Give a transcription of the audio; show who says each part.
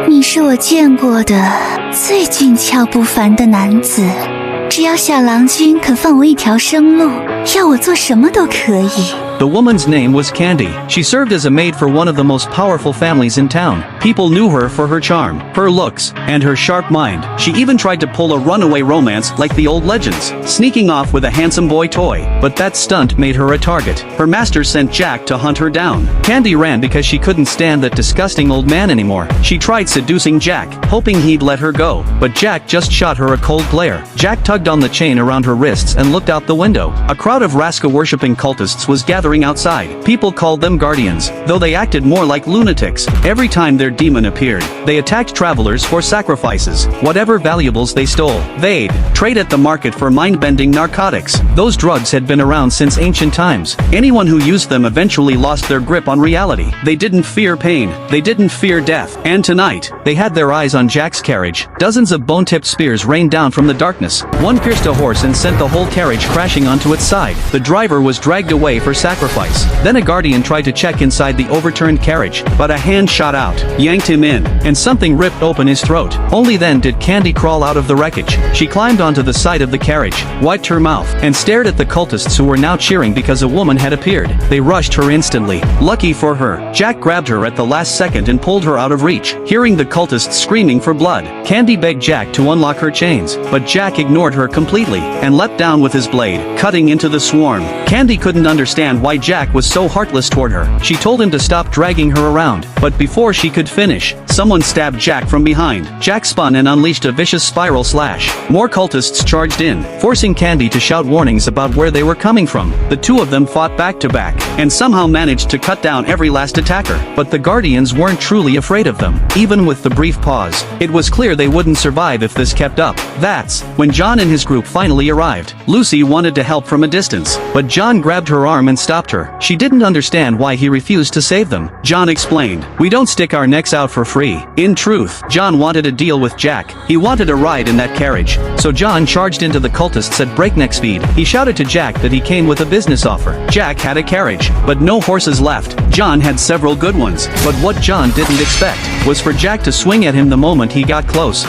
Speaker 1: 你是我见过的最俊俏不凡的男子，只要小郎君肯放我一条生路，要我做什么都可以。
Speaker 2: The woman's name was Candy. She served as a maid for one of the most powerful families in town. People knew her for her charm, her looks, and her sharp mind. She even tried to pull a runaway romance like the old legends, sneaking off with a handsome boy toy. But that stunt made her a target. Her master sent Jack to hunt her down. Candy ran because she couldn't stand that disgusting old man anymore. She tried seducing Jack, hoping he'd let her go. But Jack just shot her a cold glare. Jack tugged on the chain around her wrists and looked out the window. A crowd of Raska-worshipping cultists was gathering outside. People called them guardians, though they acted more like lunatics. Every time their demon appeared, they attacked travelers for sacrifices. Whatever valuables they stole, they'd trade at the market for mind-bending narcotics. Those drugs had been around since ancient times. Anyone who used them eventually lost their grip on reality. They didn't fear pain, they didn't fear death. And tonight, they had their eyes on Jack's carriage. Dozens of bone-tipped spears rained down from the darkness. One pierced a horse and sent the whole carriage crashing onto its side. The driver was dragged away for sacrifice. Then a guardian tried to check inside the overturned carriage, but a hand shot out, yanked him in, and something ripped open his throat. Only then did Candy crawl out of the wreckage. She climbed onto the side of the carriage, wiped her mouth, and stared at the cultists who were now cheering because a woman had appeared. They rushed her instantly. Lucky for her, Jack grabbed her at the last second and pulled her out of reach. Hearing the cultists screaming for blood, Candy begged Jack to unlock her chains, but Jack ignored her completely, and leapt down with his blade, cutting into the swarm. Candy couldn't understand why Jack was so heartless toward her. She told him to stop dragging her around, but before she could finish, someone stabbed Jack from behind. Jack spun and unleashed a vicious spiral slash. More cultists charged in, forcing Candy to shout warnings about where they were coming from. The two of them fought back to back, and somehow managed to cut down every last attacker. But the guardians weren't truly afraid of them. Even with the brief pause, it was clear they wouldn't survive if this kept up. That's when John and his group finally arrived. Lucy wanted to help from a distance, but John grabbed her arm and stopped her. She didn't understand why he refused to save them. John explained, "We don't stick our necks out for free." In truth, John wanted a deal with Jack. He wanted a ride in that carriage. So John charged into the cultists at breakneck speed. He shouted to Jack that he came with a business offer. Jack had a carriage, but no horses left. John had several good ones, but what John didn't expect was for Jack to swing at him the moment he got close.